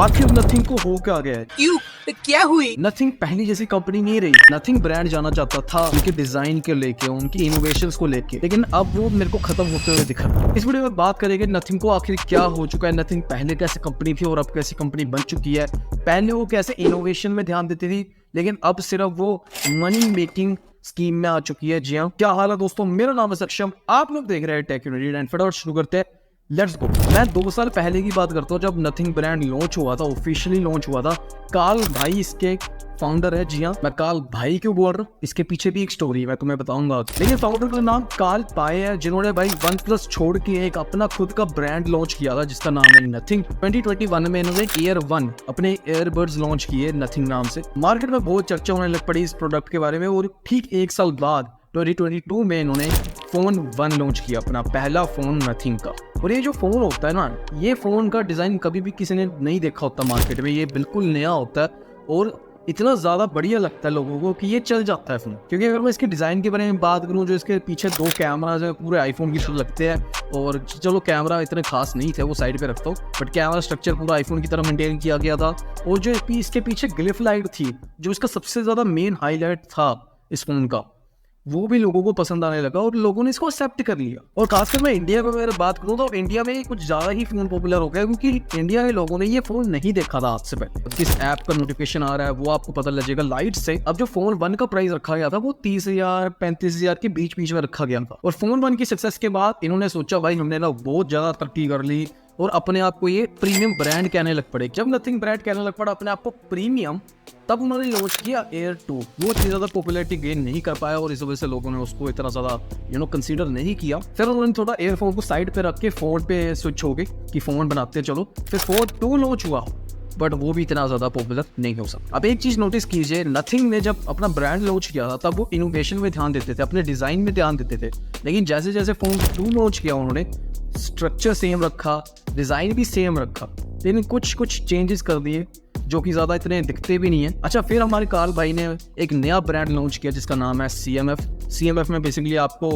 आखिर नथिंग को हो क्या गया है? क्यों? क्या हुई? नथिंग पहली जैसी कंपनी नहीं रही। नथिंग ब्रांड जाना चाहता था उनके डिजाइन के लेके, उनकी इनोवेशंस को लेके, लेकिन अब वो मेरे को खत्म होते हुए दिख रहा है। इस वीडियो में बात करेंगे नथिंग को आखिर क्या हो चुका है, नथिंग पहले कैसे कंपनी थी और अब कैसी कंपनी बन चुकी है। पहले वो कैसे इनोवेशन में ध्यान देती थी, लेकिन अब सिर्फ वो मनी मेकिंग स्कीम में आ चुकी है। जी हाँ, क्या हाल है दोस्तों, मेरा नाम है सक्षम, आप लोग देख रहे हैं टेक यूनिटी एंड फटाफट शुरू करते हैं। Let's go. मैं 2 साल पहले की बात करता हूँ जब नथिंग ब्रांड लॉन्च हुआ था, ऑफिशियली लॉन्च हुआ था। कार्ल भाई इसके फाउंडर है। जी हाँ, मैं कार्ल भाई क्यों बोल रहा हूँ, इसके पीछे भी एक स्टोरी मैं तुम्हें बताऊंगा। लेकिन फाउंडर का नाम कार्ल पाए है, जिन्होंने भाई OnePlus छोड़ के एक अपना खुद का ब्रांड लॉन्च किया था जिसका नाम है नथिंग। 2021 में इन्होंने Air 1 अपने ईयरबड्स लॉन्च किए नथिंग नाम से। मार्केट में बहुत चर्चा होने लग पड़ी इस प्रोडक्ट के बारे में और ठीक 1 साल बाद 2022 में इन्होंने फोन 1 लॉन्च किया, अपना पहला फोन नथिंग का। और ये जो फोन होता है ना, ये फोन का डिजाइन कभी भी किसी ने नहीं देखा होता मार्केट में, ये बिल्कुल नया होता है और इतना ज्यादा बढ़िया लगता है लोगों को कि ये चल जाता है फोन। क्योंकि अगर मैं इसके डिजाइन के बारे में बात करूं, जो इसके पीछे 2 कैमराज है पूरे आईफोन की तरह लगते हैं। और चलो कैमरा इतने खास नहीं थे, वो साइड पे रखता हूँ, बट कैमरा स्ट्रक्चर पूरा आईफोन की तरह मेंटेन किया गया था। और जो इसके पीछे ग्लिफ लाइट थी, जो इसका सबसे ज्यादा मेन हाईलाइट था इस फोन का, वो भी लोगों को पसंद आने लगा और लोगों ने इसको एक्सेप्ट कर लिया। और खासकर मैं इंडिया में अगर बात करूँ तो इंडिया में कुछ ज्यादा ही फोन पॉपुलर हो गया, क्योंकि इंडिया के लोगों ने ये फोन नहीं देखा था आज से पहले। किस ऐप का नोटिफिकेशन आ रहा है वो आपको पता लगेगा लाइट से। अब जो फोन 1 का प्राइस रखा गया था वो 30,000 35,000 के बीच में रखा गया था। और फोन 1 की सक्सेस के बाद इन्होंने सोचा भाई हमने ना बहुत ज्यादा तरक्की कर ली और अपने आप को ये प्रीमियम ब्रांड कहने लग पड़े। जब नथिंग ब्रांड कहने लग पड़ा अपने आप को प्रीमियम, तब उन्होंने लॉन्च किया Air 2। वो इतनी ज्यादा पॉपुलैरिटी गेन नहीं कर पाया और इस वजह से लोगों ने उसको इतना ज्यादा कंसीडर नहीं किया। फिर उन्होंने थोड़ा एयरफोन को साइड पे रख के फोन पे स्विच हो गए कि फोन बनाते चलो। फिर फोन 2 लॉन्च हुआ, बट वो भी इतना ज्यादा पॉपुलर नहीं हो सकता। अब एक चीज नोटिस कीजिए, नथिंग ने जब अपना ब्रांड लॉन्च किया था तब वो इनोवेशन में ध्यान देते थे, अपने डिजाइन में ध्यान देते थे। लेकिन जैसे जैसे फोन 2 लॉन्च किया उन्होंने स्ट्रक्चर सेम रखा, डिजाइन भी सेम रखा, लेकिन कुछ चेंजेस कर दिए जो कि ज्यादा इतने दिखते भी नहीं है। अच्छा, फिर हमारे कार्ल भाई ने एक नया ब्रांड लॉन्च किया जिसका नाम है CMF। CMF में बेसिकली आपको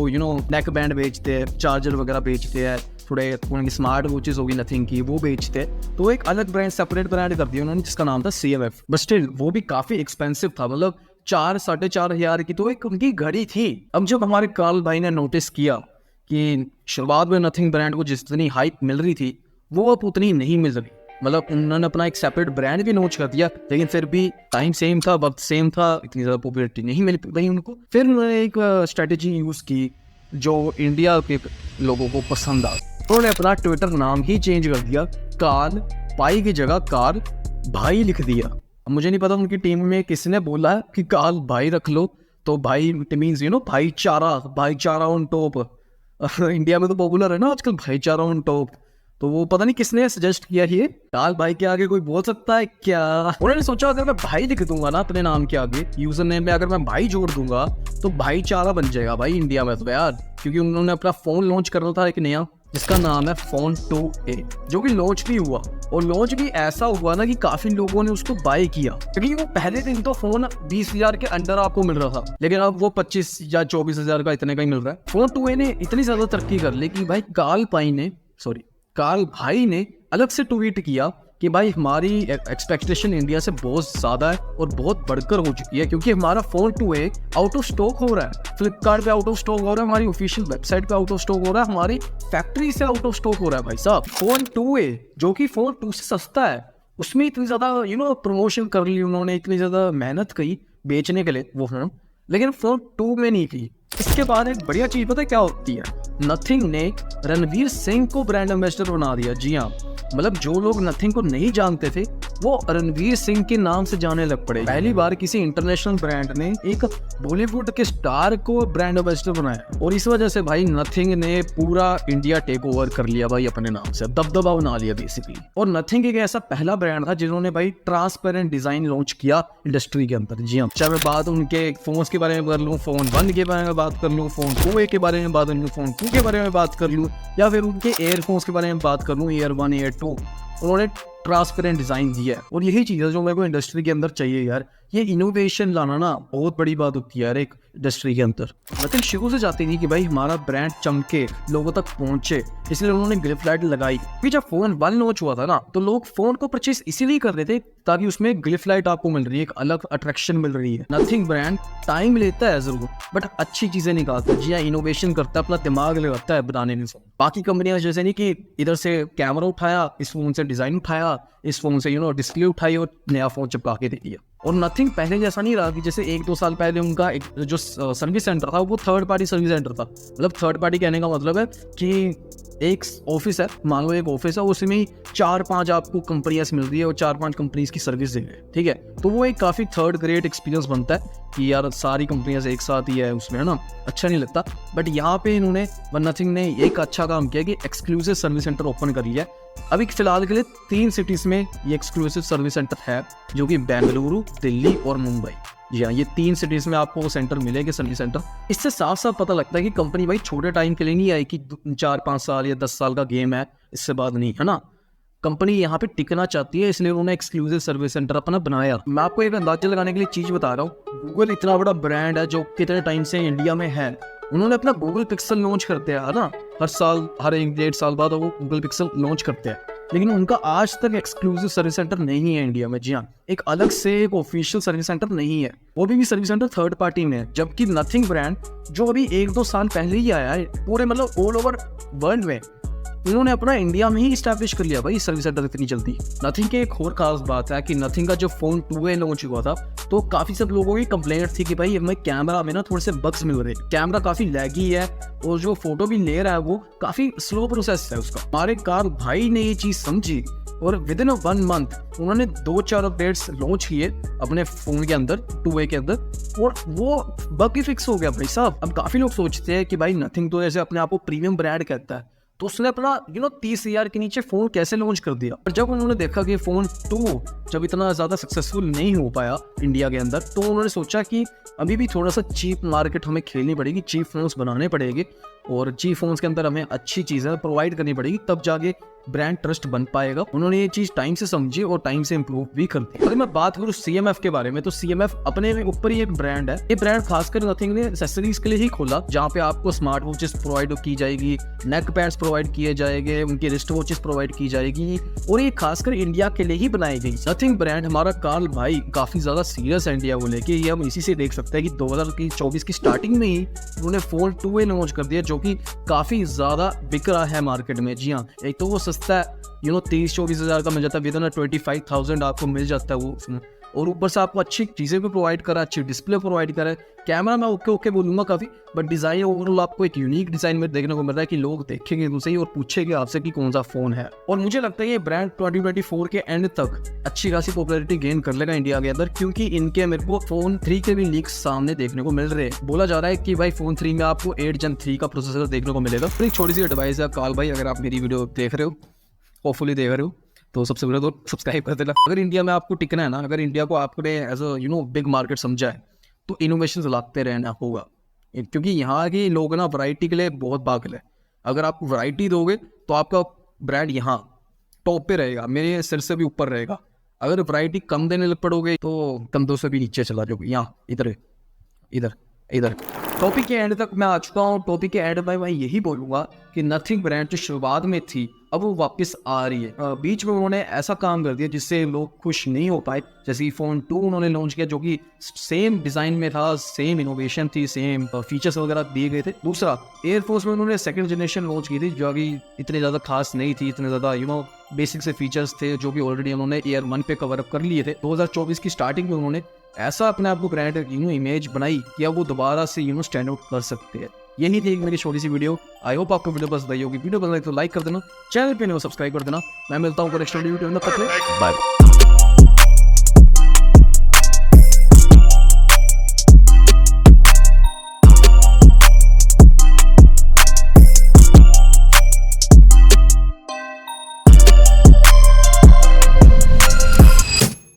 नेक बैंड बेचते हैं, चार्जर वगैरह बेचते हैं, थोड़े उनकी स्मार्ट वॉचेस होगी नथिंग की, वो बेचते हैं। तो एक अलग ब्रांड, सेपरेट ब्रांड कर दिया उन्होंने जिसका नाम था CMF। बट स्टिल वो भी काफी एक्सपेंसिव था, मतलब 4-4.5 हजार की तो एक उनकी घड़ी थी। अब जब हमारे कार्ल भाई ने नोटिस किया कि शुरुआत में नथिंग ब्रांड को जितनी हाइप मिल रही थी वो अब उतनी नहीं मिल रही, मतलब उन्होंने अपना एक सेपरेट ब्रांड भी लॉन्च कर दिया, लेकिन फिर भी टाइम सेम था, वक्त सेम था, इतनी ज़्यादा पॉपुलैरिटी नहीं मिल पाई उनको। फिर उन्होंने एक स्ट्रेटेजी यूज़ की जो इंडिया के लोगों को पसंद आ। उन्होंने अपना ट्विटर नाम ही चेंज कर दिया, कार्ल पाई की जगह कार्ल भाई लिख दिया। अब मुझे नहीं पता उनकी टीम में किसने बोला कि कार्ल भाई रख लो, तो भाई इट मीन्स भाईचारा ऑन टॉप। इंडिया में तो पॉपुलर है ना आजकल भाईचारा ऑन टॉप, तो वो पता नहीं किसने सजेस्ट किया ये कार्ल भाई के आगे कोई बोल सकता है क्या। उन्होंने सोचा अगर मैं भाई लिख दूंगा ना अपने नाम के आगे, यूजर नेम में अगर मैं भाई जोड़ दूंगा तो भाईचारा बन जाएगा भाई इंडिया में तो यार। क्योंकि उन्होंने अपना फोन लॉन्च करना था एक नया जिसका नाम है फोन 2A, जो कि लॉन्च भी हुआ और लॉन्च भी ऐसा हुआ ना कि काफी लोगों ने उसको बाय किया। क्योंकि वो पहले दिन तो फोन 20,000 के अंडर आपको मिल रहा था, लेकिन अब वो 25 या 24,000 का इतने का ही मिल रहा है। फोन 2A ने इतनी ज्यादा तरक्की कर ली कि भाई कार्ल भाई ने अलग से ट्वीट किया कि भाई हमारी एक्सपेक्टेशन इंडिया से बहुत ज्यादा है और बहुत बढ़कर हो चुकी है, क्योंकि हमारा phone 2A out of stock हो रहा है, फ्लिपकार्ट पे आउट ऑफ स्टॉक हो रहा है, हमारी ऑफिशियल वेबसाइट पे आउट ऑफ स्टॉक हो रहा है, हमारी फैक्ट्री से आउट ऑफ स्टॉक हो रहा है। भाई साहब, फोन 2A जो कि फोन 2 से सस्ता है, उसमें इतनी ज्यादा प्रमोशन कर ली उन्होंने, इतनी ज्यादा मेहनत की बेचने के लिए वो फोन, लेकिन फोन 2 में नहीं की। इसके बाद एक बढ़िया चीज पता है क्या होती है, नथिंग ने रणवीर सिंह को ब्रांड एम्बेसडर बना दिया। जी हाँ, मतलब जो लोग नथिंग को नहीं जानते थे वो रणवीर सिंह के नाम से जाने लग पड़े। पहली बार किसी इंटरनेशनल ब्रांड ने एक बॉलीवुड के स्टार को ब्रांड एम्बेसडर बनाया और इस वजह से भाई नथिंग ने पूरा इंडिया टेक ओवर कर लिया भाई, अपने नाम से दबदबा बना लिया बेसिकली। और नथिंग एक ऐसा पहला ब्रांड था जिन्होंने भाई ट्रांसपेरेंट डिजाइन लॉन्च किया इंडस्ट्री के अंदर। जी हाँ, चाहे मैं बात उनके फोन के बारे में कर लूँ, फोन 1 के बारे में बात कर लूँ, फोन 2A के बारे में बात कर लूँ, फोन 2 के बारे में बात कर लूँ, या फिर उनके एयरफोन्स के बारे में बात कर लूँ, Air 1 Air 2, उन्होंने ट्रांसपेरेंट डिजाइन दिया है। और यही चीज़ है जो मेरे को इंडस्ट्री के अंदर चाहिए यार। ये इनोवेशन लाना ना बहुत बड़ी बात होती है यार एक इंडस्ट्री के अंदर। मतलब शुरू से चाहती थी कि भाई हमारा ब्रांड चमके, लोगों तक पहुंचे, इसलिए उन्होंने ग्लिफ लाइट लगाई। फिर जब फोन 1 लॉन्च हुआ था ना, तो लोग फोन को परचेस इसीलिए कर रहे थे ताकि उसमें ग्लिफ लाइट आपको मिल रही है, एक अलग अट्रैक्शन मिल रही है। नथिंग ब्रांड टाइम लेता है जरूर, बट अच्छी चीजें निकालता है, जी हाँ, इनोवेशन करता है, अपना दिमाग लगाता है बनाने में। बाकी कंपनियां जैसे नहीं कि इधर से कैमरा उठाया, इस फोन से डिजाइन उठाया, इस फोन से डिस्प्ले उठाई और नया फोन चिपका के दे दिया। और नथिंग पहले जैसा नहीं रहा कि जैसे 1-2 साल पहले उनका एक जो सर्विस सेंटर था वो थर्ड पार्टी सर्विस सेंटर था। मतलब थर्ड पार्टी कहने का मतलब है कि एक ऑफिस है, मान लो एक ऑफिस है, उसमें 4-5 आपको कंपनियां मिल रही है और 4-5 कंपनीज की सर्विस दे रहे हैं, ठीक है। तो वो एक काफ़ी थर्ड ग्रेड एक्सपीरियंस बनता है कि यार सारी कंपनियां एक साथ ही है उसमें, है ना, अच्छा नहीं लगता। बट यहाँ पे इन्होंने नथिंग ने एक अच्छा काम किया कि एक्सक्लूसिव सर्विस सेंटर ओपन कर लिया। अभी फिलहाल के लिए 3 सिटीज़ में ये एक्सक्लूसिव सर्विस सेंटर है, जो कि बेंगलुरु, दिल्ली और मुंबई। जी हाँ, ये 3 सिटीज़ में आपको वो सेंटर मिलेंगे, सर्विस सेंटर। इससे साफ साफ पता लगता है कि कंपनी भाई छोटे टाइम के लिए नहीं आई कि 4-5 साल या 10 साल का गेम है, इससे बाद नहीं, है ना। कंपनी यहाँ पे टिकना चाहती है, इसलिए उन्होंने एक्सक्लूसिव सर्विस सेंटर अपना बनाया। मैं आपको एक अंदाजा लगाने के लिए चीज़ बता रहा हूँ। गूगल इतना बड़ा ब्रांड है जो कितने टाइम से इंडिया में है, उन्होंने अपना गूगल पिक्सल लॉन्च करते हैं, है ना, हर साल, हर 1-1.5 साल बाद वो गूगल पिक्सल लॉन्च करते हैं, लेकिन उनका आज तक एक्सक्लूसिव सर्विस सेंटर नहीं है इंडिया में। जी हाँ, एक अलग से एक ऑफिशियल सर्विस सेंटर नहीं है, वो भी सर्विस सेंटर थर्ड पार्टी में है। जबकि नथिंग ब्रांड जो अभी 1-2 साल पहले ही आया है, पूरे मतलब ऑल ओवर वर्ल्ड में उन्होंने अपना इंडिया में ही इस्टेब्लिश कर लिया भाई सर्विस सेंटर इतनी जल्दी। नथिंग की एक और खास बात है कि नथिंग का जो फोन 2A लॉन्च हुआ था, तो काफी सब लोगों की कंप्लेंट थी कि भाई हमें कैमरा में ना थोड़े से बग्स मिल रहे हैं, कैमरा काफी लैगी है और जो फोटो भी ले रहा है वो काफी स्लो प्रोसेस है उसका। हमारे कार्ल भाई ने ये चीज समझी और विद इन 1 मंथ उन्होंने 2-4 अपडेट्स लॉन्च किए अपने फोन के अंदर, 2A के अंदर, और वो बग भी फिक्स हो गया भाई साहब। अब काफी लोग सोचते हैं कि भाई नथिंग तो ऐसे अपने आप को प्रीमियम ब्रांड कहता है, तो उसने अपना 30,000 के नीचे फोन कैसे लॉन्च कर दिया। और जब उन्होंने देखा कि फोन 2 जब इतना ज्यादा सक्सेसफुल नहीं हो पाया इंडिया के अंदर, तो उन्होंने सोचा कि अभी भी थोड़ा सा चीप मार्केट हमें खेलनी पड़ेगी, चीप फोन्स बनाने पड़ेंगे और चीप फोन्स के अंदर हमें अच्छी चीजें प्रोवाइड करनी पड़ेगी, तब जाके ब्रांड ट्रस्ट बन पाएगा। उन्होंने ये चीज टाइम से समझी और टाइम से इम्प्रूव भी कर दी। अगर मैं बात करूँ CMF के बारे में, तो CMF अपने में ऊपर ही एक ब्रांड है। ये ब्रांड खासकर नथिंग ने एक्सेसरीज के लिए ही खोला, जहाँ पे आपको स्मार्ट वॉचेस प्रोवाइड की जाएगी, नेक पैड्स प्रोवाइड किए जाएंगे, उनकी रिस्ट वॉचेस प्रोवाइड की जाएगी, और ये खासकर इंडिया के लिए ही बनाई गई। नथिंग ब्रांड, हमारा कार्ल भाई काफी ज्यादा सीरियस है इंडिया को लेके। ये हम इसी से देख सकते हैं कि 2024 की स्टार्टिंग में ही उन्होंने फोन 2A लॉन्च कर दिया, जो कि काफी ज्यादा बिक रहा है मार्केट में। जी हाँ, एक तो वो सस्ता है, 23-24 हज़ार का मिल जाता है, विद इन 25,000 आपको मिल जाता है वो उसमें, और ऊपर से आपको अच्छी चीज़ें भी प्रोवाइड करा, अच्छी डिस्प्ले प्रोवाइड करा। कैमरा मैं ओके बोलूँगा काफ़ी, बट डिज़ाइन ओवरऑल आपको एक यूनिक डिज़ाइन में देखने को मिल रहा है कि लोग देखेंगे तो सही और पूछेंगे आपसे कि कौन सा फ़ोन है। और मुझे लगता है ये ब्रांड 2024 के एंड तक अच्छी खासी पॉपुलैरिटी गेन कर लेगा इंडिया के अंदर, क्योंकि इनके मेरे को फोन 3 के भी लीक्स सामने देखने को मिल रहे हैं। बोला जा रहा है कि भाई फोन 3 में आपको 8 Gen 3 का प्रोसेसर देखने को मिलेगा। तो एक छोटी सी एडवाइस है कार्ल भाई, अगर आप मेरी वीडियो देख रहे हो, होपफुली देख रहे हो, तो सबसे पहले तो सब्सक्राइब कर देना। अगर इंडिया में आपको टिकना है ना, अगर इंडिया को आपने एज अ बिग मार्केट समझा है, तो इनोवेशन लाते रहना होगा, क्योंकि यहाँ के लोग ना वैरायटी के लिए बहुत पागल है। अगर आप वैरायटी दोगे तो आपका ब्रांड यहाँ टॉप पे रहेगा, मेरे सिर से भी ऊपर रहेगा। अगर वैरायटी कम देने लग पड़ोगे तो कंधों से भी नीचे चला जाओगे। यहाँ इधर इधर इधर। टॉपिक के एंड तक मैं आ चुका हूँ। टॉपिक के एंड में मैं यही बोलूँगा कि नथिंग ब्रांड जो शुरुआत में थी, अब वो वापस आ रही है। बीच में उन्होंने ऐसा काम कर दिया जिससे लोग खुश नहीं हो पाए, जैसे फोन 2 उन्होंने लॉन्च किया, जो कि सेम डिज़ाइन में था, सेम इनोवेशन थी, सेम फीचर्स वगैरह दिए गए थे। दूसरा, एयरफोर्स में उन्होंने 2nd जनरेशन लॉन्च की थी, जो कि इतनी ज़्यादा खास नहीं थी, इतने ज़्यादा बेसिक से फीचर्स थे जो भी ऑलरेडी उन्होंने Air 1 पे कवर अप कर लिए थे। 2024 की स्टार्टिंग में उन्होंने ऐसा अपने आप को ब्रांड इमेज बनाई कि अब वो दोबारा से स्टैंड आउट कर सकते हैं। यही थी मेरी छोटी सी वीडियो। आई होप आपको वीडियो पसंद आई होगी। वीडियो पसंद आई तो लाइक कर देना, चैनल पे नहीं हो सब्सक्राइब कर देना। मैं मिलता हूँ नेक्स्ट वीडियो में, तब तक बाय।